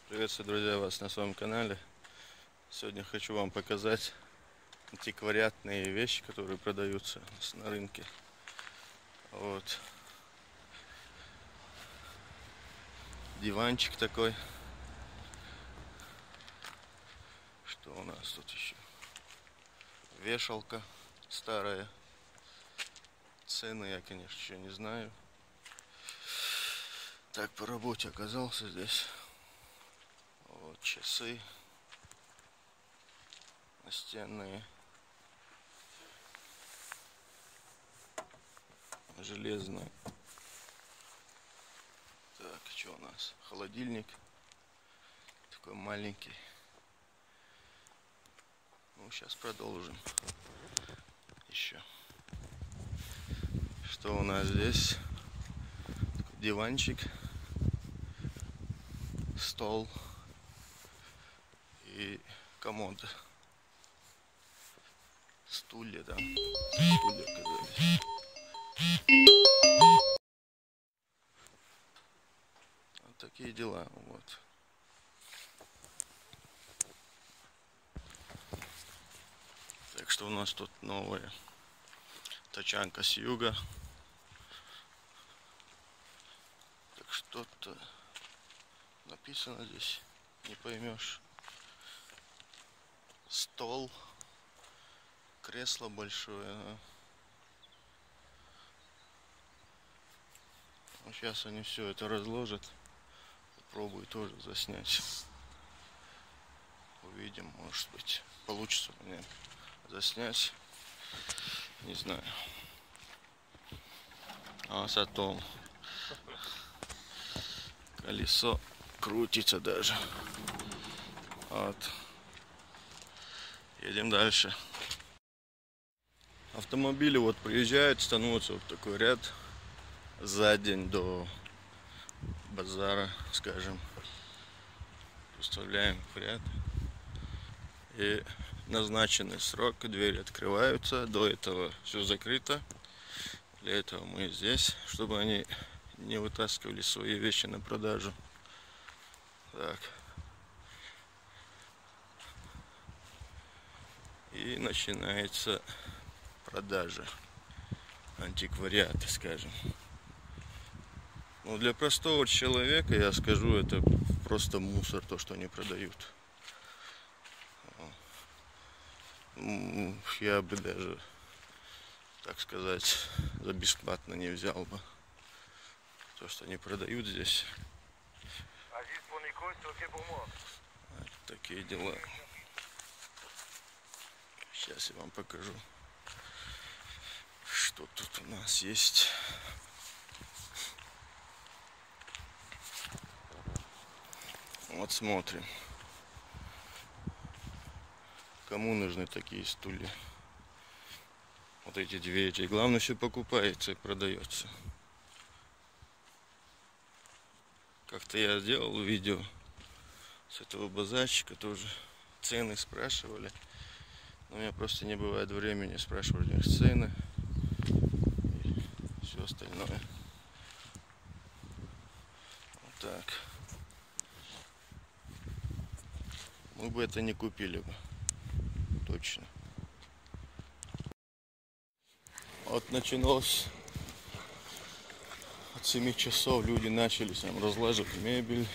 Приветствую, друзья, вас на своем канале. Сегодня хочу вам показать антиквариатные вещи, которые продаются на рынке. Вот. Диванчик такой. Что у нас тут еще? Вешалка старая. Цены я, конечно, еще не знаю. Так, по работе оказался здесь. Вот, часы настенные, железные. Так, что у нас? Холодильник такой маленький. Ну, сейчас продолжим. Еще. Что у нас здесь? Такой диванчик, стол и комод. Стулья, да. Стулья оказались. Вот такие дела. Вот. Так что у нас тут новая тачанка с юга. Так что-то написано здесь, не поймешь. Стол, кресло большое. Ну, сейчас они все это разложат. Попробую тоже заснять. Увидим, может быть, получится у меня заснять. Не знаю. А сатом. Колесо крутится даже. Вот. Едем дальше. Автомобили вот приезжают, становятся вот такой ряд за день до базара, скажем. Поставляем в ряд. И назначенный срок, двери открываются. До этого все закрыто. Для этого мы здесь, чтобы они не вытаскивали свои вещи на продажу. Так. И начинается продажа антиквариата, скажем. Ну, для простого человека, я скажу, это просто мусор, то, что они продают. Я бы даже, так сказать, за бесплатно не взял бы то, что они продают здесь. Вот такие дела. Сейчас я вам покажу, что тут у нас есть. Вот смотрим. Кому нужны такие стулья? Вот эти двери. Главное, все покупается и продается. Как-то я сделал видео с этого базарчика, тоже цены спрашивали. Но у меня просто не бывает времени спрашивать у них цены и все остальное. Вот так. Мы бы это не купили бы. Точно. Вот началось от 7 часов, люди начали там разлаживать мебель.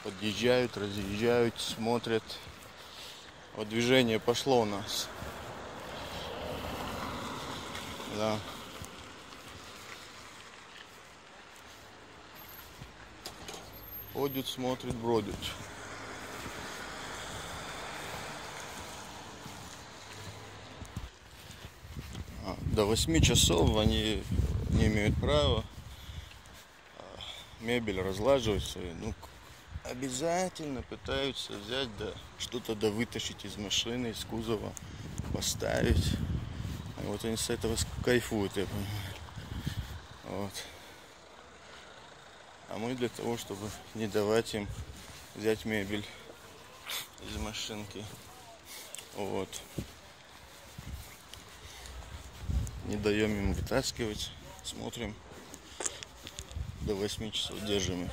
Подъезжают, разъезжают, смотрят. Вот движение пошло у нас. Да. Ходят, смотрят, бродят. До 8 часов они не имеют права мебель разлаживать. Ну, обязательно пытаются взять, да, что-то да вытащить из машины, из кузова, поставить. И вот они с этого кайфуют, я понимаю. Вот. А мы для того, чтобы не давать им взять мебель из машинки. Вот. Не даем им вытаскивать. Смотрим. До 8 часов держим их.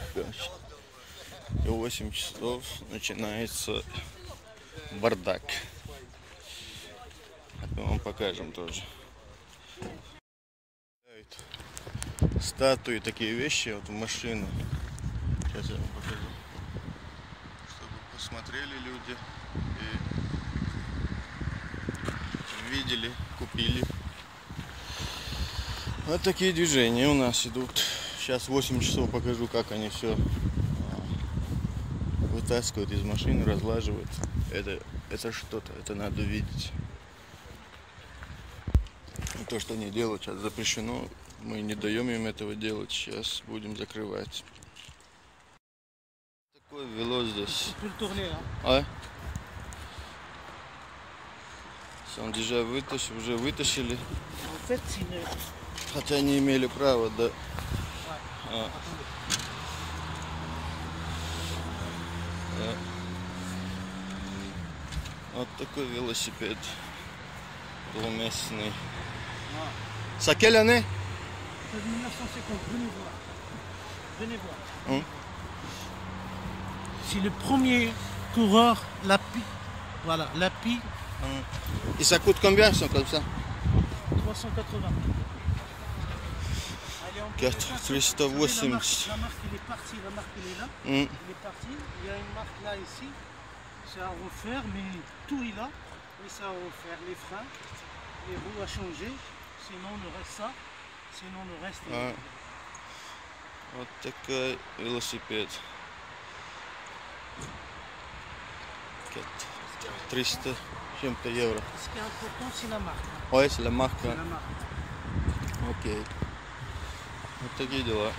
И в 8 часов начинается бардак. Мы вам покажем тоже. Статуи, такие вещи вот в машину. Сейчас я вам покажу. Чтобы посмотрели люди и видели, купили. Вот такие движения у нас идут. Сейчас 8 часов покажу, как они все вытаскивают из машины, разлаживают. Это что-то, это надо видеть. И то, что они делают, сейчас запрещено. Мы не даем им этого делать. Сейчас будем закрывать. Такое вело здесь. А? Сам déjà уже вытащили. Хотя не имели права, да. Да. Вот такой велосипед полумесячный. C'est quelle année? 1950, venez voir. Venez voir. C'est le premier coureur Lapi. Voilà, Lapi. Et ça coûte combien, ça, comme ça? 380. Allez, 380. La marque, elle est partie, la marque, elle est là. Elle est partie. Il y a une marque là, ici. C'est à refaire, mais tout est là. Et c'est à refaire. Les freins, les roues à changer. Sinon, le reste ça. Sinon, le reste est... Вот такой велосипед. 300 чем-то евро. Ce qui est important, c'est la marque. Ouais, c'est la marque. C'est la marque. Окей. Вот такие дела.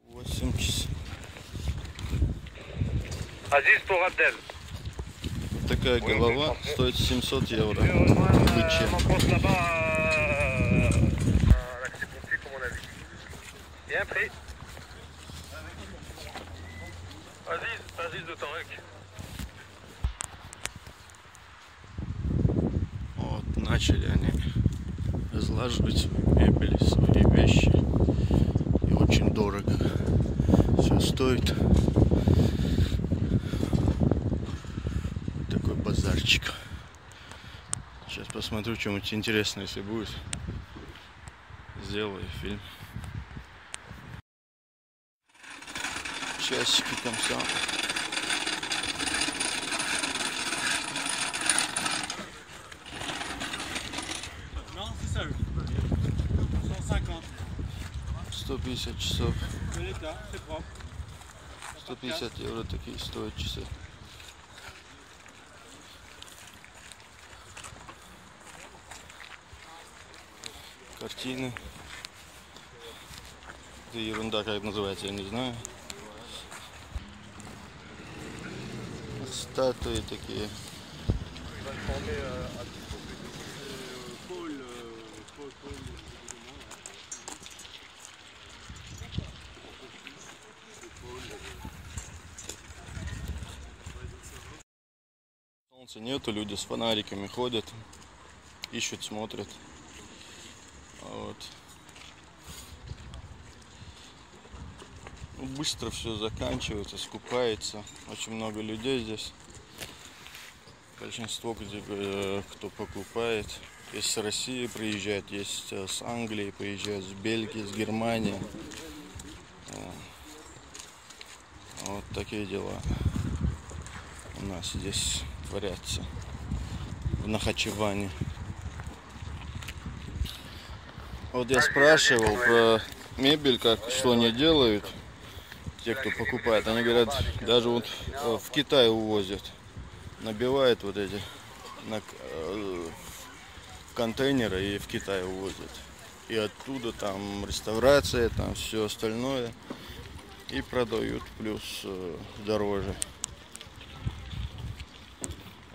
8 часов. Aziz pour Abdel. Такая голова стоит 700 евро. Bien pris. Aziz de Tarek. Вот, начали они разлаживать мебель, свои вещи. И очень дорого все стоит. Такой базарчик. Сейчас посмотрю, что-нибудь интересное, если будет. Сделаю фильм. Часики там сам. Non, c'est ça. 150. 150 часов. De l'état, c'est propre. 150 евро такие стоят часы. Картины. Это ерунда, как это называется, я не знаю. Статуи такие. Солнца нету, люди с фонариками ходят, ищут, смотрят. Вот. Быстро все заканчивается, скупается. Очень много людей здесь. Большинство, кто покупает, есть с России приезжают, есть с Англии приезжают, с Бельгии, с Германии. Вот такие дела у нас здесь творятся в Нахичеване. Вот я спрашивал про мебель, что они делают, те, кто покупает. Они говорят, даже вот в Китай увозят, набивают вот эти контейнеры и в Китай увозят. И оттуда там реставрация, там все остальное. И продают плюс дороже.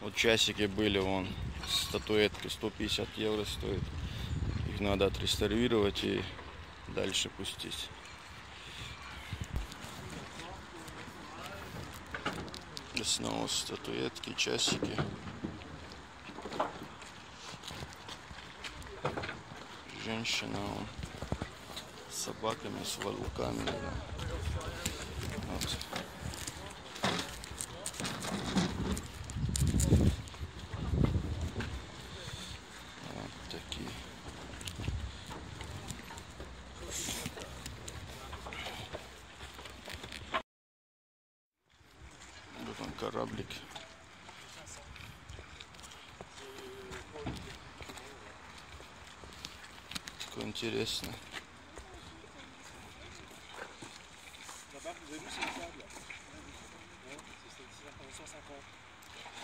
Вот часики были, вон, статуэтки 150 евро стоит. Их надо отреставрировать и дальше пустить. И снова статуэтки, часики. Женщина, собаками, с волками. Да. Вот. Вот такие. Вот он, кораблик. Такой интересный.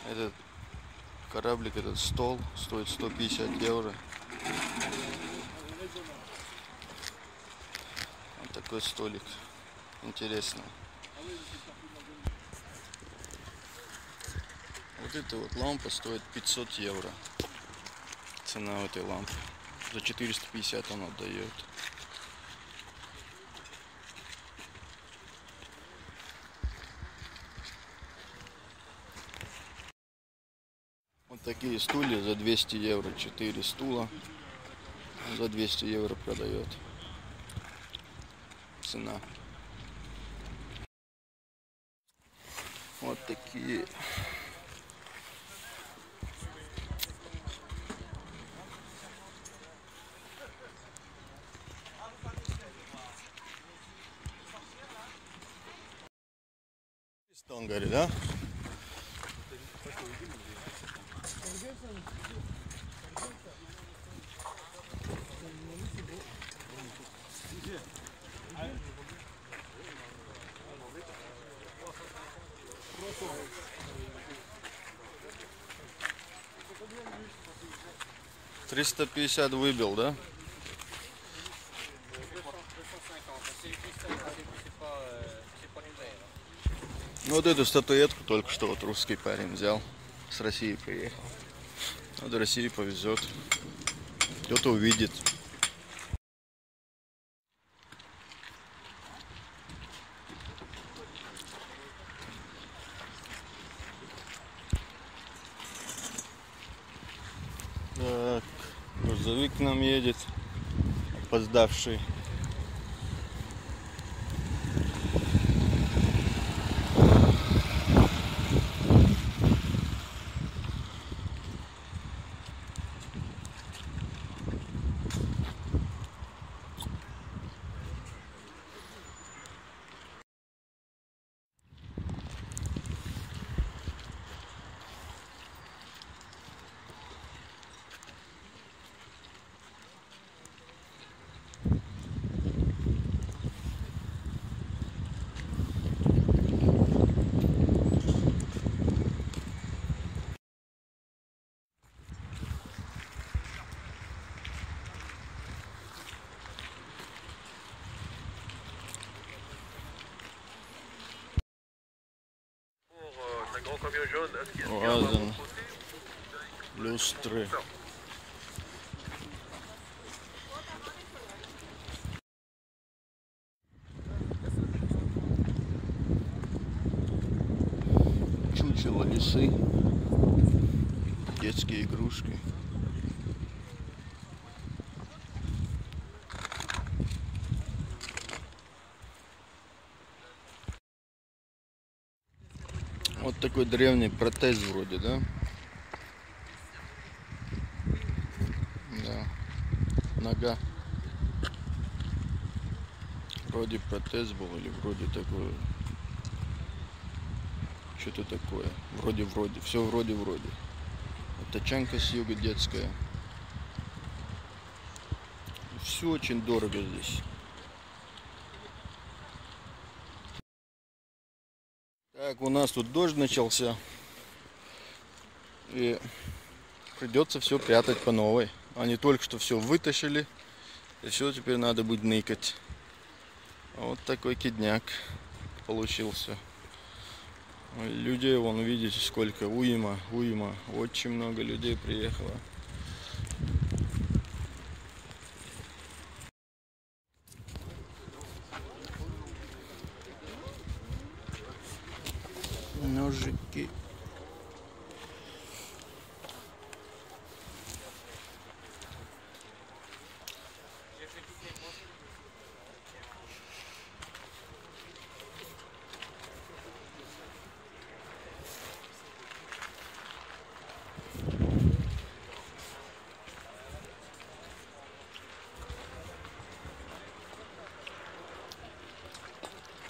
Этот кораблик, этот стол стоит 150 евро. Вот такой столик. Интересный. Вот эта вот лампа стоит 500 евро. Цена этой лампы. За 450 он отдает. Вот такие стулья за 200 евро. 4 стула. За 200 евро продает. Цена. Вот такие. Он говорит, да? $350 выбил, да? Ну, вот эту статуэтку только что вот русский парень взял. С России приехал. Вот до России повезет. Кто-то увидит. Так, грузовик к нам едет, опоздавший. Ладно. Люстры. Чучело, лисы. Детские игрушки. Вот такой древний протез вроде, да? Да. Нога. Вроде протез был или вроде такое. Что-то такое. Вроде. Все вроде. Тачанка с юга детская. Все очень дорого здесь. Так, у нас тут дождь начался. И придется все прятать по новой. Они только что все вытащили. И все теперь надо будет ныкать. Вот такой кидняк получился. Людей, вон, видите, сколько. Уйма. Очень много людей приехало. Ножики.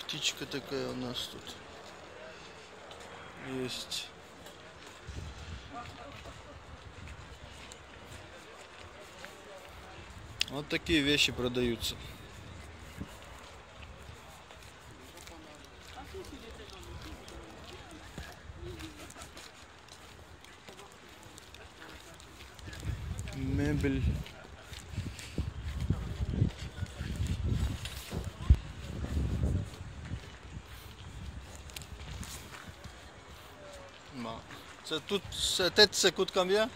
птичка такая у нас тут есть. Вот такие вещи продаются. Мебель. Cette tête, ça coûte combien?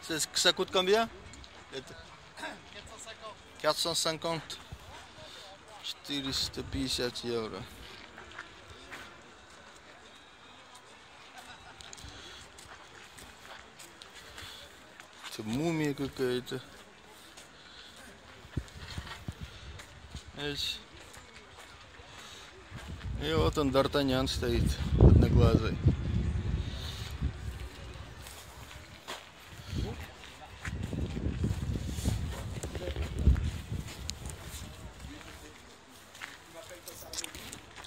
Ça coûte combien? 450. 450 евро. Это мумия какая-то. И вот он, Д'Артаньян, стоит одноглазый.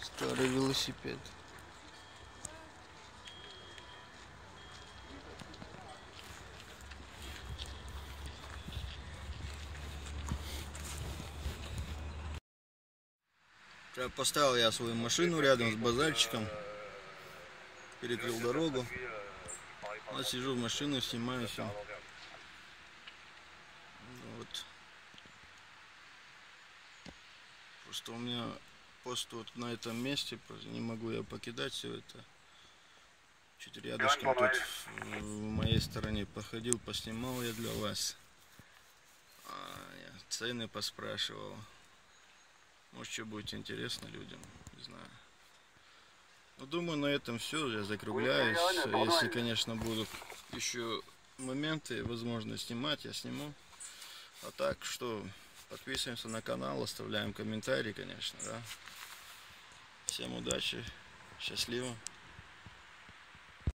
Старый велосипед. Поставил я свою машину рядом с базарчиком, перекрыл дорогу. Вот сижу в машине, снимаю все. Вот. Просто у меня пост вот на этом месте, не могу я покидать все это. Чуть рядышком тут в моей стороне походил, поснимал я для вас. Я цены поспрашивал. Может, что будет интересно людям, не знаю. Ну, думаю, на этом все, я закругляюсь. Если, конечно, будут еще моменты, возможно, снимать, я сниму. А так, что, подписываемся на канал, оставляем комментарии, конечно, да. Всем удачи, счастливо.